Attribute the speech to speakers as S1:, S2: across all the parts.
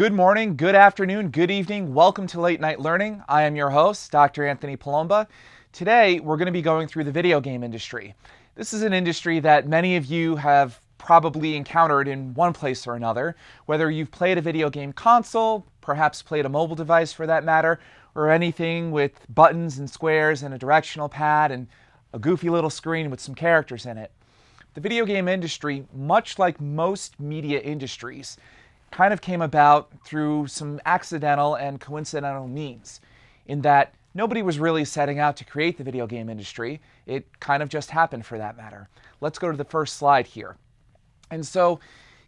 S1: Good morning, good afternoon, good evening. Welcome to Late Night Learning. I am your host, Dr. Anthony Palomba. Today, we're going to be going through the video game industry. This is an industry that many of you have probably encountered in one place or another, whether you've played a video game console, perhaps played a mobile device for that matter, or anything with buttons and squares and a directional pad and a goofy little screen with some characters in it. The video game industry, much like most media industries, kind of came about through some accidental and coincidental means, in that nobody was really setting out to create the video game industry. It kind of just happened, for that matter. Let's go to the first slide here. And so,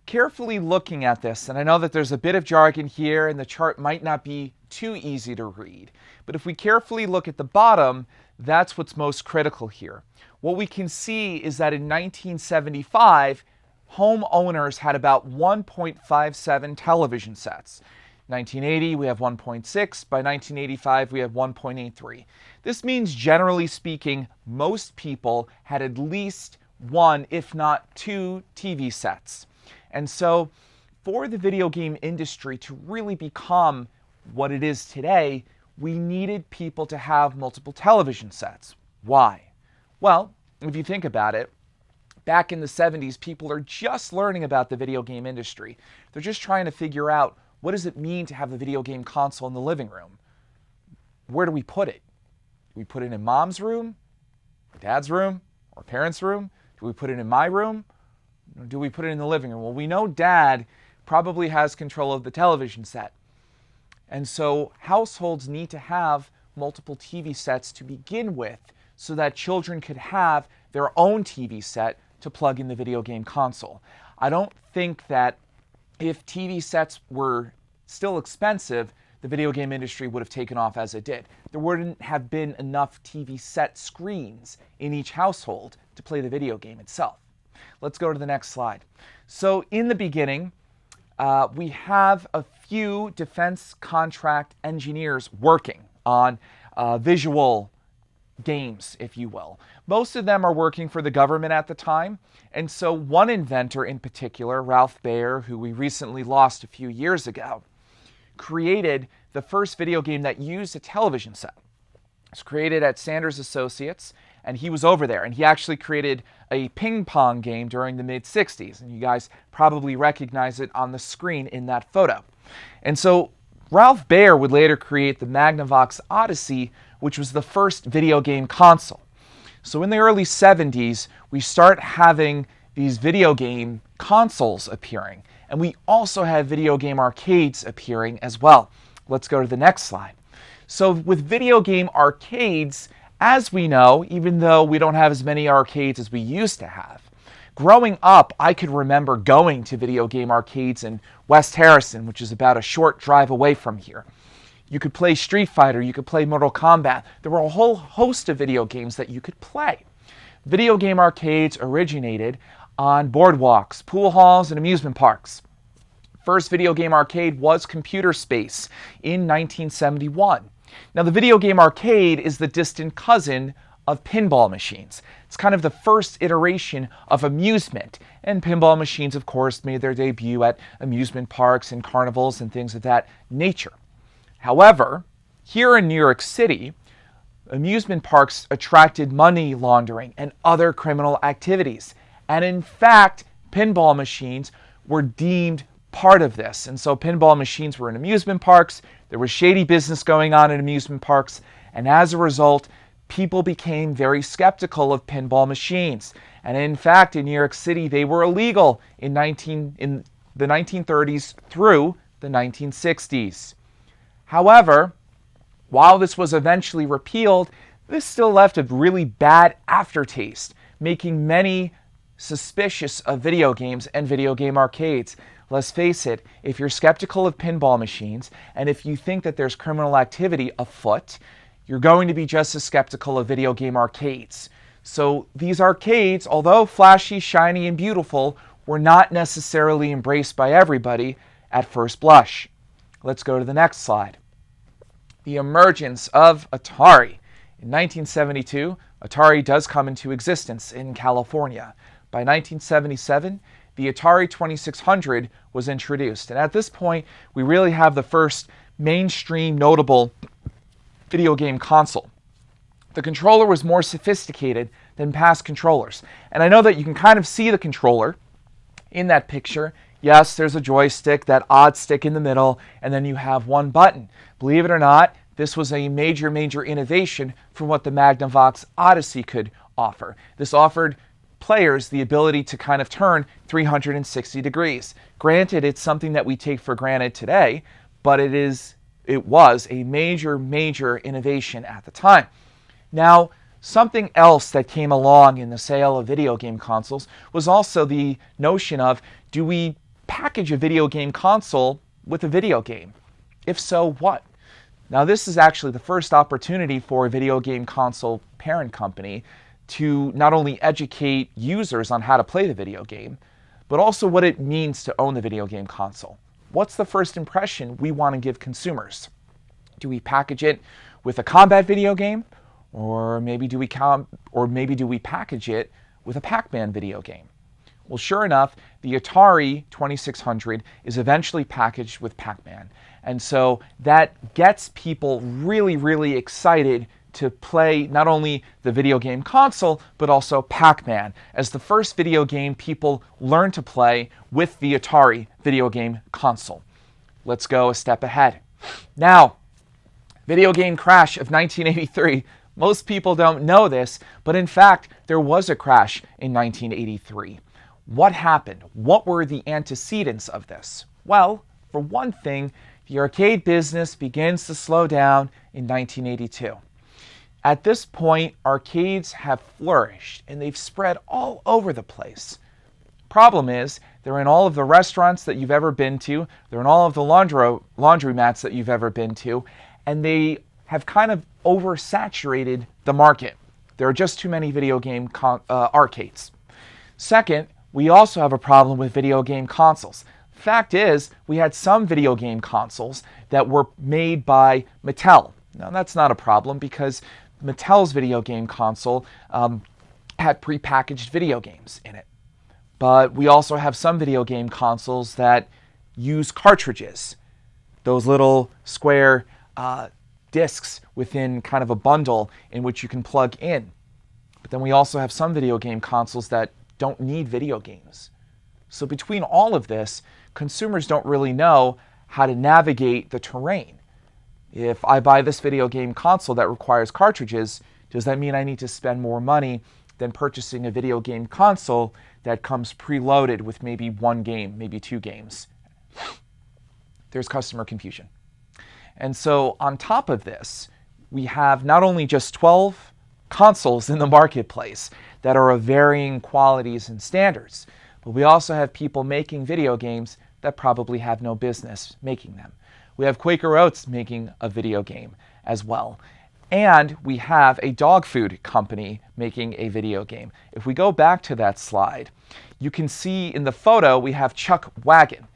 S1: carefully looking at this, and I know that there's a bit of jargon here and the chart might not be too easy to read, but if we carefully look at the bottom, that's what's most critical here. What we can see is that in 1975, home owners had about 1.57 television sets. 1980, we have 1.6. By 1985, we have 1.83. This means, generally speaking, most people had at least one, if not two, TV sets. And so, for the video game industry to really become what it is today, we needed people to have multiple television sets. Why? Well, if you think about it, back in the 70s, people are just learning about the video game industry. They're just trying to figure out, what does it mean to have a video game console in the living room? Where do we put it? Do we put it in mom's room, or dad's room, or parents' room? Do we put it in my room? Or do we put it in the living room? Well, we know dad probably has control of the television set. And so households need to have multiple TV sets to begin with, so that children could have their own TV set to plug in the video game console. I don't think that if TV sets were still expensive, the video game industry would have taken off as it did. There wouldn't have been enough TV set screens in each household to play the video game itself. Let's go to the next slide. So in the beginning, we have a few defense contract engineers working on visual games, if you will. Most of them are working for the government at the time, and so one inventor in particular, Ralph Baer, who we recently lost a few years ago, created the first video game that used a television set. It was created at Sanders Associates, and he was over there, and he actually created a ping pong game during the mid-60s, and you guys probably recognize it on the screen in that photo. And so Ralph Baer would later create the Magnavox Odyssey, which was the first video game console. So in the early 70s, we start having these video game consoles appearing. And we also have video game arcades appearing as well. Let's go to the next slide. So with video game arcades, as we know, even though we don't have as many arcades as we used to have, growing up, I could remember going to video game arcades in West Harrison, which is about a short drive away from here. You could play Street Fighter, you could play Mortal Kombat. There were a whole host of video games that you could play. Video game arcades originated on boardwalks, pool halls, and amusement parks. First video game arcade was Computer Space in 1971. Now, the video game arcade is the distant cousin of pinball machines. It's kind of the first iteration of amusement. And pinball machines, of course, made their debut at amusement parks and carnivals and things of that nature. However, here in New York City, amusement parks attracted money laundering and other criminal activities. And in fact, pinball machines were deemed part of this. And so pinball machines were in amusement parks, there was shady business going on in amusement parks, and as a result, people became very skeptical of pinball machines. And in fact, in New York City, they were illegal in the 1930s through the 1960s. However, while this was eventually repealed, this still left a really bad aftertaste, making many suspicious of video games and video game arcades. Let's face it, if you're skeptical of pinball machines, and if you think that there's criminal activity afoot, you're going to be just as skeptical of video game arcades. So these arcades, although flashy, shiny, and beautiful, were not necessarily embraced by everybody at first blush. Let's go to the next slide. The emergence of Atari. In 1972, Atari does come into existence in California. By 1977, the Atari 2600 was introduced. And at this point, we really have the first mainstream notable video game console. The controller was more sophisticated than past controllers. And I know that you can kind of see the controller in that picture. Yes, there's a joystick, that odd stick in the middle, and then you have one button. Believe it or not, this was a major, major innovation from what the Magnavox Odyssey could offer. This offered players the ability to kind of turn 360 degrees. Granted, it's something that we take for granted today, but it was a major, major innovation at the time. Now, something else that came along in the sale of video game consoles was also the notion of, do we package a video game console with a video game? If so, what? Now, this is actually the first opportunity for a video game console parent company to not only educate users on how to play the video game, but also what it means to own the video game console. What's the first impression we want to give consumers? Do we package it with a combat video game? Or maybe do we package it with a Pac-Man video game? Well, sure enough, the Atari 2600 is eventually packaged with Pac-Man. And so that gets people really, really excited to play not only the video game console, but also Pac-Man as the first video game people learn to play with the Atari video game console. Let's go a step ahead. Now, video game crash of 1983. Most people don't know this, but in fact, there was a crash in 1983. What happened? What were the antecedents of this? Well, for one thing, the arcade business begins to slow down in 1982. At this point, arcades have flourished and they've spread all over the place. Problem is, they're in all of the restaurants that you've ever been to, they're in all of the laundromats that you've ever been to, and they have kind of oversaturated the market. There are just too many video game arcades. Second, we also have a problem with video game consoles. Fact is, we had some video game consoles that were made by Mattel. Now, that's not a problem because Mattel's video game console had prepackaged video games in it. But we also have some video game consoles that use cartridges, those little square discs within kind of a bundle in which you can plug in. But then we also have some video game consoles that don't need video games. So between all of this, consumers don't really know how to navigate the terrain. If I buy this video game console that requires cartridges, does that mean I need to spend more money than purchasing a video game console that comes preloaded with maybe one game, maybe two games? There's customer confusion. And so on top of this, we have not only just 12 consoles in the marketplace that are of varying qualities and standards, but we also have people making video games that probably have no business making them. We have Quaker Oats making a video game as well. And we have a dog food company making a video game. If we go back to that slide, you can see in the photo we have Chuck Wagon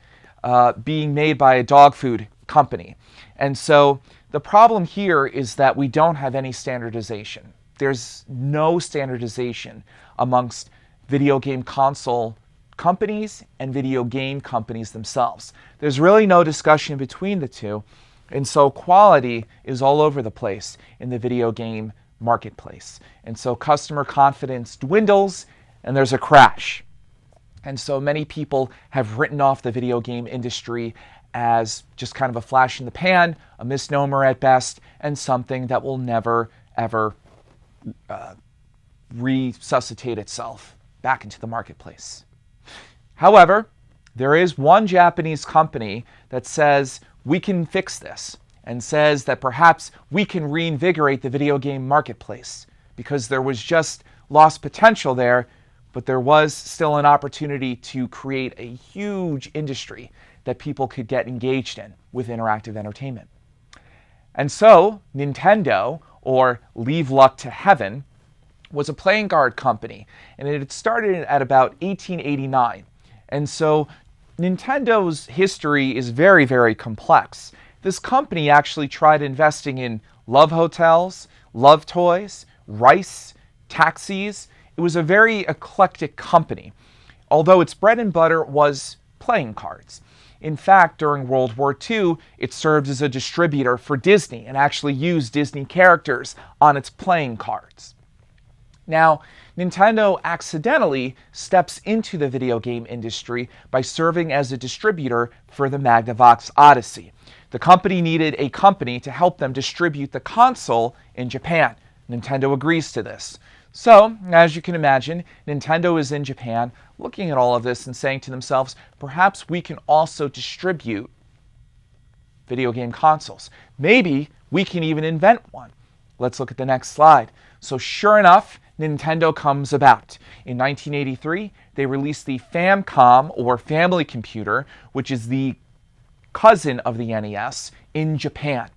S1: being made by a dog food company. And so the problem here is that we don't have any standardization. There's no standardization amongst video game console companies and video game companies themselves. There's really no discussion between the two, and so quality is all over the place in the video game marketplace. And so customer confidence dwindles and there's a crash. And so many people have written off the video game industry as just kind of a flash in the pan, a misnomer at best, and something that will never, ever resuscitate itself back into the marketplace. However, there is one Japanese company that says we can fix this and says that perhaps we can reinvigorate the video game marketplace because there was just lost potential there, but there was still an opportunity to create a huge industry that people could get engaged in with interactive entertainment. And so Nintendo, or Leave Luck to Heaven, was a playing card company, and it had started at about 1889. And so Nintendo's history is very, very complex. This company actually tried investing in love hotels, love toys, rice, taxis. It was a very eclectic company. although its bread and butter was playing cards. In fact, during World War II, it served as a distributor for Disney and actually used Disney characters on its playing cards. Now, Nintendo accidentally steps into the video game industry by serving as a distributor for the Magnavox Odyssey. The company needed a company to help them distribute the console in Japan. Nintendo agrees to this. So, as you can imagine, Nintendo is in Japan looking at all of this and saying to themselves, perhaps we can also distribute video game consoles. Maybe we can even invent one. Let's look at the next slide. So sure enough, Nintendo comes about. In 1983, they released the Famicom, or Family Computer, which is the cousin of the NES, in Japan.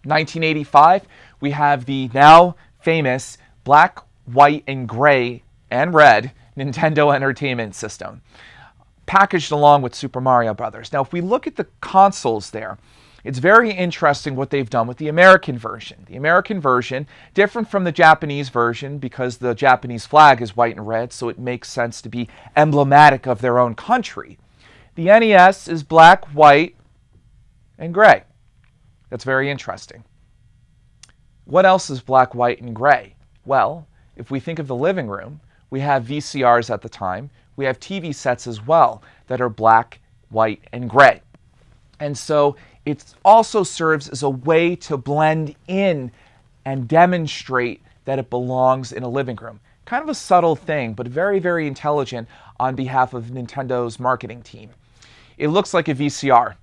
S1: 1985, we have the now famous black, white, and gray, and red Nintendo Entertainment System, packaged along with Super Mario Bros. Now, if we look at the consoles there, it's very interesting what they've done with the American version. The American version, different from the Japanese version because the Japanese flag is white and red, so it makes sense to be emblematic of their own country. The NES is black, white, and gray. That's very interesting. What else is black, white, and gray? Well, if we think of the living room, we have VCRs at the time. We have TV sets as well that are black, white, and gray. And so it also serves as a way to blend in and demonstrate that it belongs in a living room. Kind of a subtle thing, but very, very intelligent on behalf of Nintendo's marketing team. It looks like a VCR.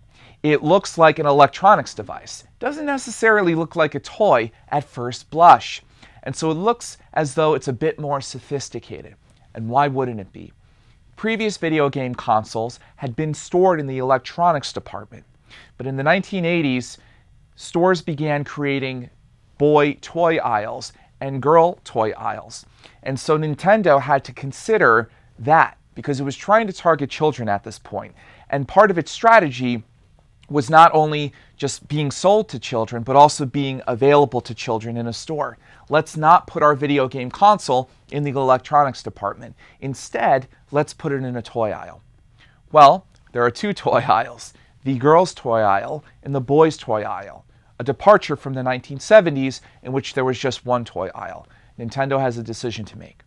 S1: It looks like an electronics device. Doesn't necessarily look like a toy at first blush. And so it looks as though it's a bit more sophisticated. And why wouldn't it be? Previous video game consoles had been stored in the electronics department. But in the 1980s, stores began creating boy toy aisles and girl toy aisles. And so Nintendo had to consider that because it was trying to target children at this point. And part of its strategy was not only just being sold to children, but also being available to children in a store. Let's not put our video game console in the electronics department. Instead, let's put it in a toy aisle. Well, there are two toy aisles, the girls' toy aisle and the boys' toy aisle, a departure from the 1970s in which there was just one toy aisle. Nintendo has a decision to make.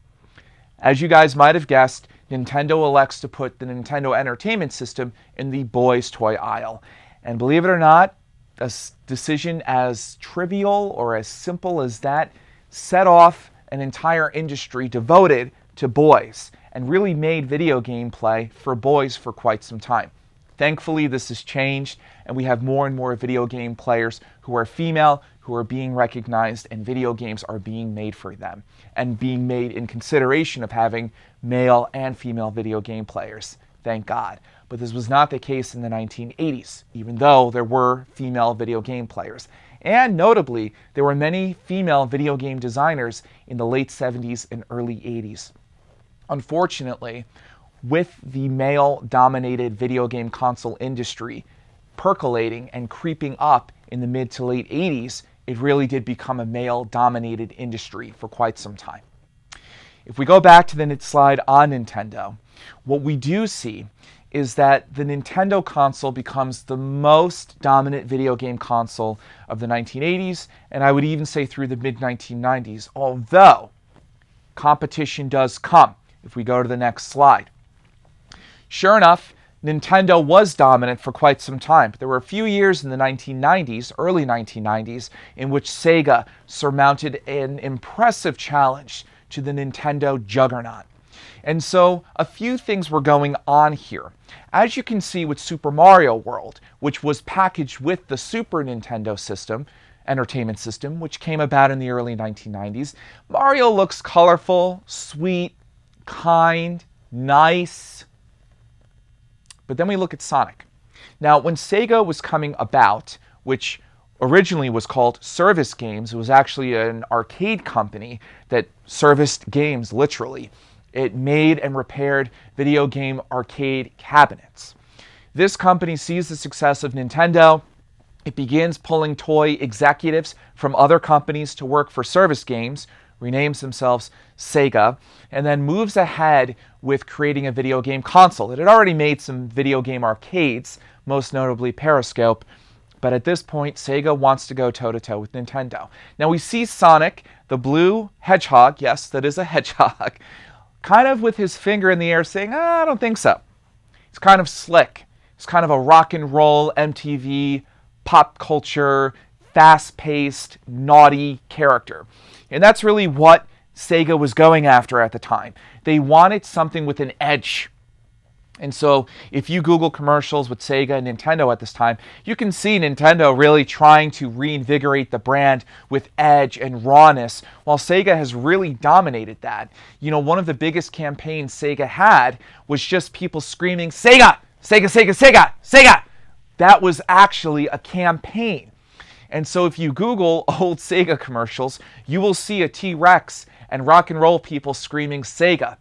S1: As you guys might have guessed, Nintendo elects to put the Nintendo Entertainment System in the boys' toy aisle. And believe it or not, a decision as trivial or as simple as that set off an entire industry devoted to boys and really made video game play for boys for quite some time. Thankfully, this has changed, and we have more and more video game players who are female, who are being recognized, and video games are being made for them and being made in consideration of having male and female video game players. Thank God. But this was not the case in the 1980s, even though there were female video game players. And notably, there were many female video game designers in the late 70s and early 80s. Unfortunately, with the male-dominated video game console industry percolating and creeping up in the mid to late 80s, it really did become a male-dominated industry for quite some time. If we go back to the slide on Nintendo, what we do see is that the Nintendo console becomes the most dominant video game console of the 1980s, and I would even say through the mid-1990s, although competition does come. If we go to the next slide. Sure enough, Nintendo was dominant for quite some time, but there were a few years in the 1990s, early 1990s, in which Sega surmounted an impressive challenge to the Nintendo juggernaut. And so a few things were going on here. As you can see with Super Mario World, which was packaged with the Super Nintendo system, Entertainment System, which came about in the early 1990s, Mario looks colorful, sweet, kind, nice. But then we look at Sonic. Now, when Sega was coming about, which originally was called Service Games, it was actually an arcade company that serviced games, literally. It made and repaired video game arcade cabinets. This company sees the success of Nintendo. It begins pulling toy executives from other companies to work for Service Games, renames themselves Sega, and then moves ahead with creating a video game console. It had already made some video game arcades, most notably Periscope, but at this point, Sega wants to go toe-to-toe with Nintendo. Now we see Sonic, the blue hedgehog, yes, that is a hedgehog, kind of with his finger in the air saying, I don't think so. It's kind of slick. It's kind of a rock and roll, MTV, pop culture, fast-paced, naughty character. And that's really what Sega was going after at the time. They wanted something with an edge. And so if you Google commercials with Sega and Nintendo at this time, you can see Nintendo really trying to reinvigorate the brand with edge and rawness, while Sega has really dominated that. You know, one of the biggest campaigns Sega had was just people screaming, Sega! Sega, Sega, Sega, Sega! That was actually a campaign. And so if you Google old Sega commercials, you will see a T-Rex and rock and roll people screaming Sega.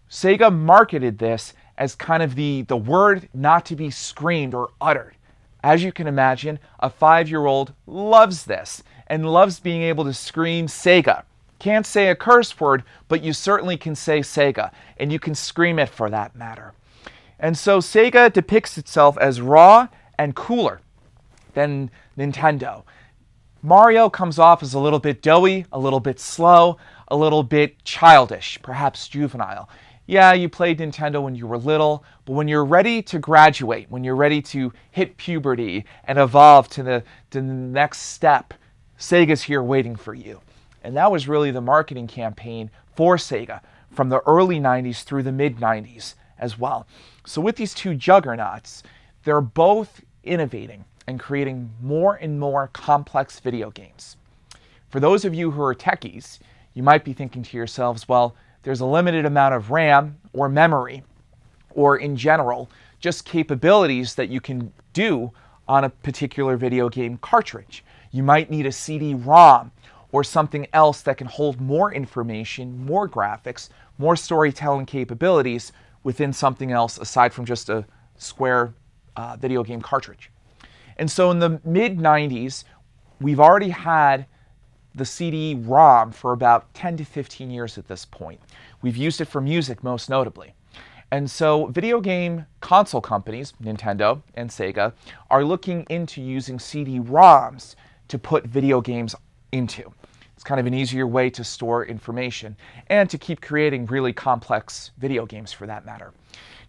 S1: Sega marketed this as kind of the word not to be screamed or uttered. As you can imagine, a 5-year-old loves this and loves being able to scream Sega. Can't say a curse word, but you certainly can say Sega, and you can scream it for that matter. And so Sega depicts itself as raw and cooler than Nintendo. Mario comes off as a little bit doughy, a little bit slow, a little bit childish, perhaps juvenile. Yeah, you played Nintendo when you were little, but when you're ready to graduate, when you're ready to hit puberty and evolve to the next step, Sega's here waiting for you. And that was really the marketing campaign for Sega from the early 90s through the mid-90s as well. So with these two juggernauts, they're both innovating and creating more and more complex video games. For those of you who are techies, you might be thinking to yourselves, well, there's a limited amount of RAM or memory, or in general, just capabilities that you can do on a particular video game cartridge. You might need a CD-ROM or something else that can hold more information, more graphics, more storytelling capabilities within something else aside from just a square video game cartridge. And so in the mid-90s, we've already had the CD-ROM for about 10 to 15 years at this point. We've used it for music most notably. And so video game console companies, Nintendo and Sega, are looking into using CD-ROMs to put video games into. It's kind of an easier way to store information and to keep creating really complex video games for that matter.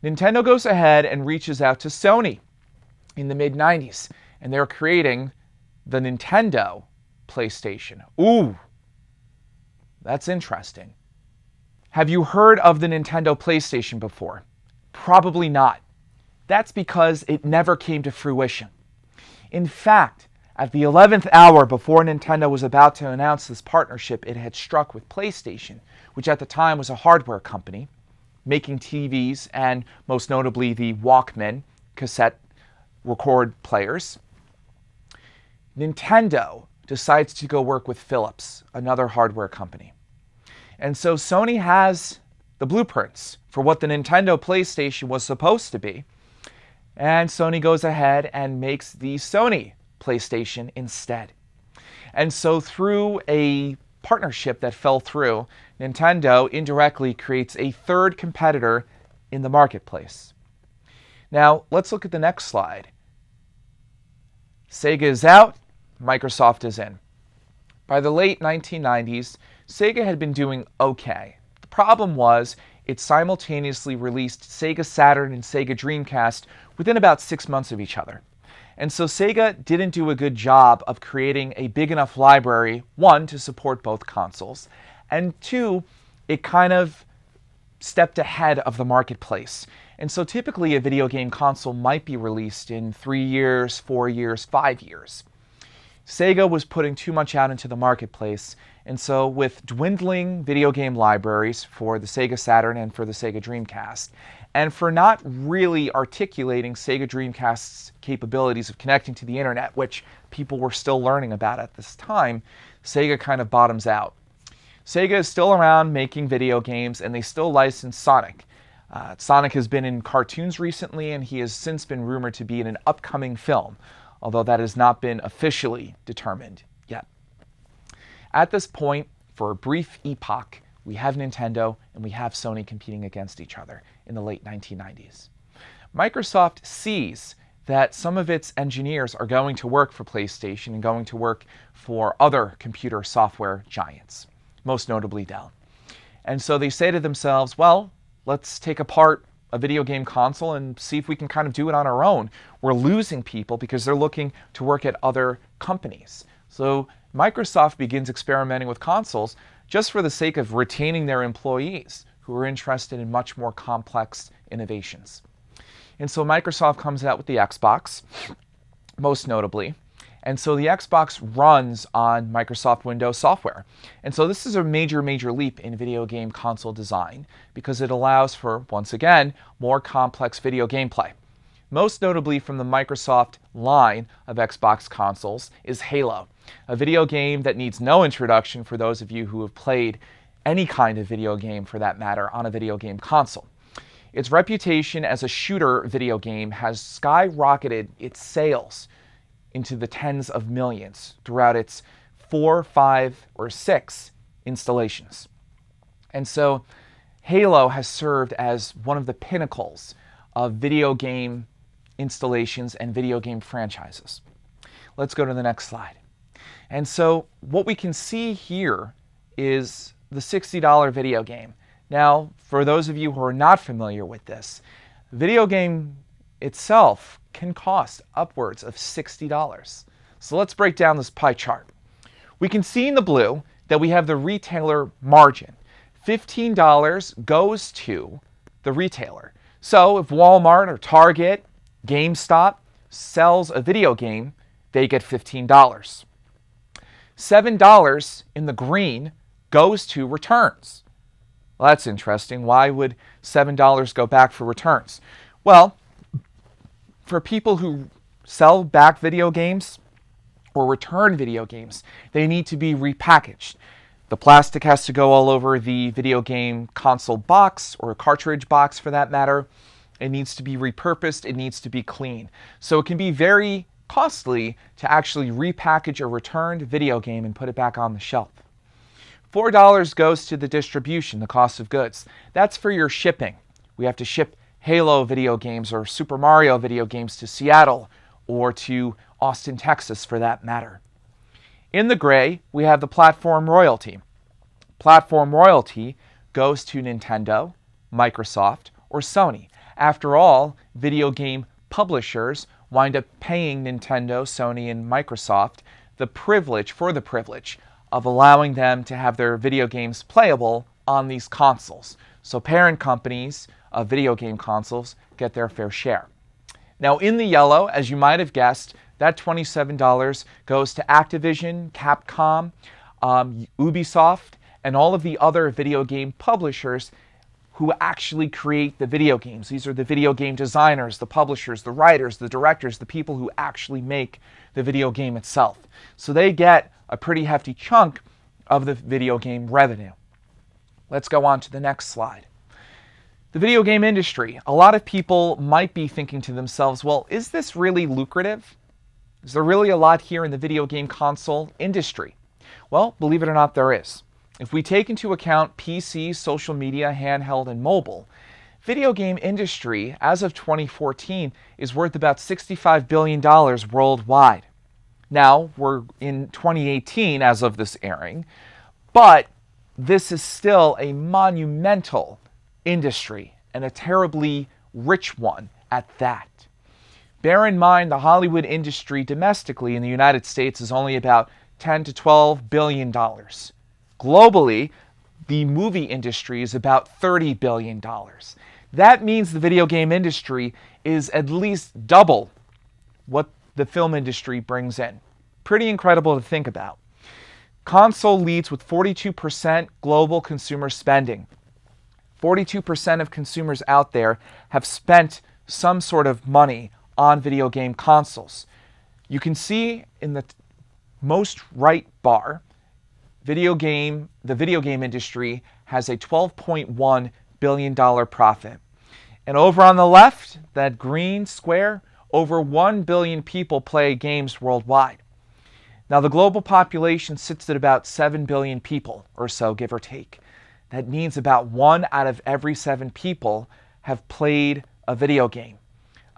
S1: Nintendo goes ahead and reaches out to Sony in the mid-90s, and they're creating the Nintendo PlayStation. Ooh, that's interesting. Have you heard of the Nintendo PlayStation before? Probably not. That's because it never came to fruition. In fact, at the 11th hour before Nintendo was about to announce this partnership it had struck with PlayStation, which at the time was a hardware company, making TVs and most notably the Walkman cassette record players, Nintendo decides to go work with Philips, another hardware company. And so Sony has the blueprints for what the Nintendo PlayStation was supposed to be. And Sony goes ahead and makes the Sony PlayStation instead. And so through a partnership that fell through, Nintendo indirectly creates a third competitor in the marketplace. Now, let's look at the next slide. Sega is out, Microsoft is in. By the late 1990s, Sega had been doing okay. The problem was it simultaneously released Sega Saturn and Sega Dreamcast within about 6 months of each other. And so Sega didn't do a good job of creating a big enough library, one, to support both consoles, and two, it kind of stepped ahead of the marketplace. And so typically a video game console might be released in 3 years, 4 years, 5 years. Sega was putting too much out into the marketplace, and so with dwindling video game libraries for the Sega Saturn and for the Sega Dreamcast, and for not really articulating Sega Dreamcast's capabilities of connecting to the internet, which people were still learning about at this time, Sega kind of bottoms out. Sega is still around making video games, and they still license Sonic. Sonic has been in cartoons recently, and he has since been rumored to be in an upcoming film, although that has not been officially determined yet. At this point, for a brief epoch, we have Nintendo and we have Sony competing against each other in the late 1990s. Microsoft sees that some of its engineers are going to work for PlayStation and going to work for other computer software giants, most notably Dell. And so they say to themselves, well, let's take apart a video game console and see if we can kind of do it on our own. We're losing people because they're looking to work at other companies. So Microsoft begins experimenting with consoles just for the sake of retaining their employees who are interested in much more complex innovations. And so Microsoft comes out with the Xbox, most notably. And so the Xbox runs on Microsoft Windows software. And so this is a major, major leap in video game console design because it allows for, once again, more complex video gameplay. Most notably from the Microsoft line of Xbox consoles is Halo, a video game that needs no introduction for those of you who have played any kind of video game, for that matter, on a video game console. Its reputation as a shooter video game has skyrocketed its sales into the tens of millions throughout its 4, 5, or 6 installations. And so Halo has served as one of the pinnacles of video game installations and video game franchises. Let's go to the next slide. And so what we can see here is the $60 video game. Now, for those of you who are not familiar with this, video game itself can cost upwards of $60. So let's break down this pie chart. We can see in the blue that we have the retailer margin. $15 goes to the retailer. So if Walmart or Target, GameStop sells a video game, they get $15. $7 in the green goes to returns. Well, that's interesting. Why would $7 go back for returns? Well, for people who sell back video games or return video games, they need to be repackaged. The plastic has to go all over the video game console box or cartridge box for that matter. It needs to be repurposed. It needs to be clean. So it can be very costly to actually repackage a returned video game and put it back on the shelf. $4 goes to the distribution, the cost of goods. That's for your shipping. We have to ship Halo video games or Super Mario video games to Seattle or to Austin, Texas for that matter. In the gray, we have the platform royalty. Platform royalty goes to Nintendo, Microsoft, or Sony. After all, video game publishers wind up paying Nintendo, Sony, and Microsoft the privilege of allowing them to have their video games playable on these consoles. So parent companies of video game consoles get their fair share. Now in the yellow, as you might have guessed, that $27 goes to Activision, Capcom, Ubisoft, and all of the other video game publishers who actually create the video games. These are the video game designers, the publishers, the writers, the directors, the people who actually make the video game itself. So they get a pretty hefty chunk of the video game revenue. Let's go on to the next slide. The video game industry. A lot of people might be thinking to themselves, well, is this really lucrative? Is there really a lot here in the video game console industry? Well, believe it or not, there is. If we take into account PC, social media, handheld, and mobile, video game industry, as of 2014, is worth about $65 billion worldwide. Now, we're in 2018 as of this airing, but this is still a monumental industry and a terribly rich one at that. Bear in mind the Hollywood industry domestically in the United States is only about $10 to $12 billion. Globally, the movie industry is about $30 billion. That means the video game industry is at least double what the film industry brings in. Pretty incredible to think about. Console leads with 42% global consumer spending. 42% of consumers out there have spent some sort of money on video game consoles. You can see in the most right bar, the video game industry has a $12.1 billion profit. And over on the left, that green square, over 1 billion people play games worldwide. Now, the global population sits at about 7 billion people or so, give or take. That means about 1 out of every 7 people have played a video game.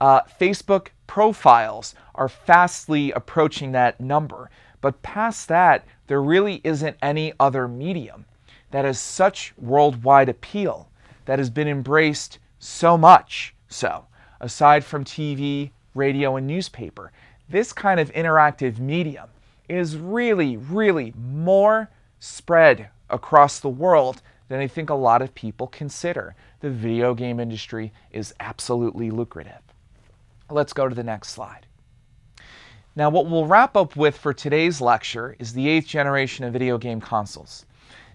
S1: Facebook profiles are fastly approaching that number. But past that, there really isn't any other medium that has such worldwide appeal, that has been embraced so much so, aside from TV, radio, and newspaper. This kind of interactive medium is really, really more spread across the world than I think a lot of people consider. The video game industry is absolutely lucrative. Let's go to the next slide. Now, what we'll wrap up with for today's lecture is the 8th generation of video game consoles.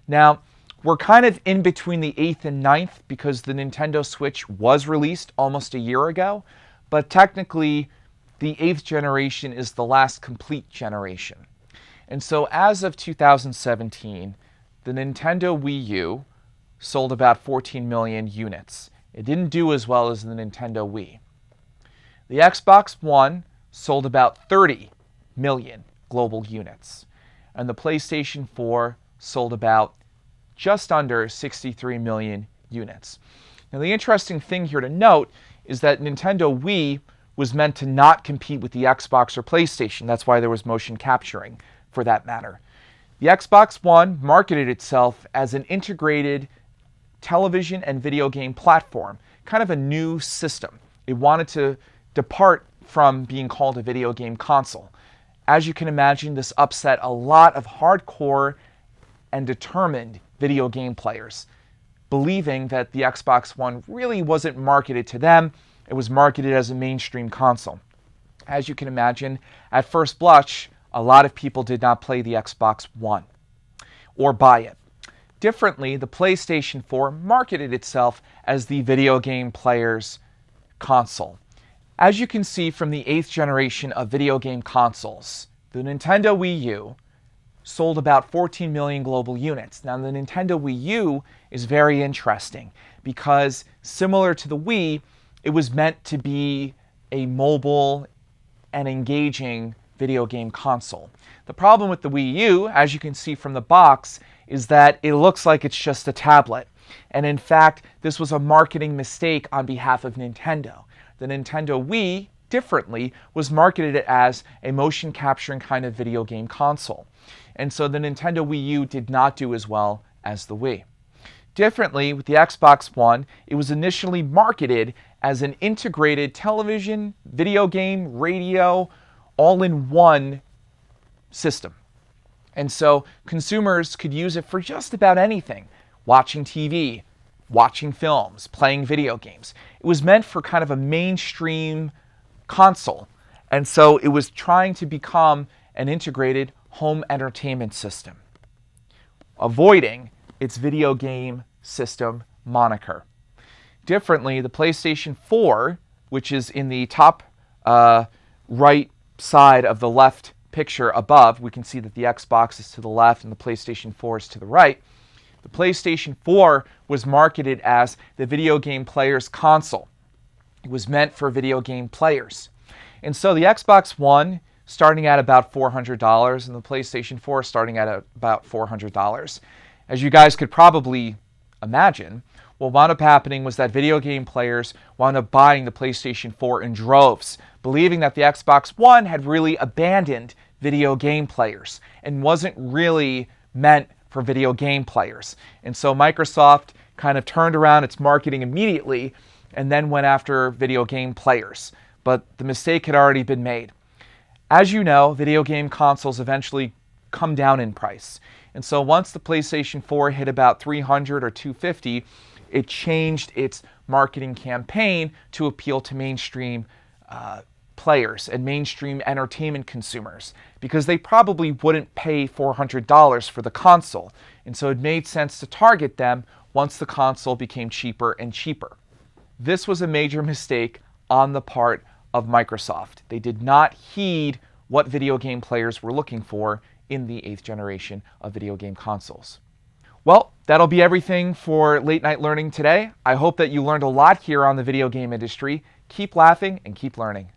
S1: Now, we're kind of in between the 8th and 9th because the Nintendo Switch was released almost a year ago, but technically the 8th generation is the last complete generation. And so as of 2017, the Nintendo Wii U sold about 14 million units. It didn't do as well as the Nintendo Wii. The Xbox One sold about 30 million global units, and the PlayStation 4 sold about just under 63 million units. Now, the interesting thing here to note is that Nintendo Wii was meant to not compete with the Xbox or PlayStation. That's why there was motion capturing, for that matter. The Xbox One marketed itself as an integrated television and video game platform, kind of a new system. It wanted to depart from being called a video game console. As you can imagine, this upset a lot of hardcore and determined video game players, believing that the Xbox One really wasn't marketed to them. It was marketed as a mainstream console. As you can imagine, at first blush, a lot of people did not play the Xbox One or buy it. Differently, the PlayStation 4 marketed itself as the video game player's console. As you can see from the 8th generation of video game consoles, the Nintendo Wii U sold about 14 million global units. Now, the Nintendo Wii U is very interesting because, similar to the Wii, it was meant to be a mobile and engaging video game console. The problem with the Wii U, as you can see from the box, is that it looks like it's just a tablet. And in fact, this was a marketing mistake on behalf of Nintendo. The Nintendo Wii, differently, was marketed as a motion capturing kind of video game console. And so the Nintendo Wii U did not do as well as the Wii. Differently, with the Xbox One, it was initially marketed as an integrated television, video game, radio, all-in-one system. And so consumers could use it for just about anything: watching TV, watching films, playing video games. It was meant for kind of a mainstream console. And so it was trying to become an integrated home entertainment system, avoiding its video game system moniker. Differently, the PlayStation 4, which is in the top right side of the left picture above, we can see that the Xbox is to the left and the PlayStation 4 is to the right. The PlayStation 4 was marketed as the video game player's console. It was meant for video game players. And so the Xbox One starting at about $400 and the PlayStation 4 starting at about $400. As you guys could probably imagine, what wound up happening was that video game players wound up buying the PlayStation 4 in droves, believing that the Xbox One had really abandoned video game players and wasn't really meant for video game players. And so Microsoft kind of turned around its marketing immediately and then went after video game players. But the mistake had already been made. As you know, video game consoles eventually come down in price. And so once the PlayStation 4 hit about $300 or $250, it changed its marketing campaign to appeal to mainstream players and mainstream entertainment consumers, because they probably wouldn't pay $400 for the console. And so it made sense to target them once the console became cheaper and cheaper. This was a major mistake on the part of Microsoft. They did not heed what video game players were looking for in the 8th generation of video game consoles. Well, that'll be everything for Late Night Learning today. I hope that you learned a lot here on the video game industry. Keep laughing and keep learning.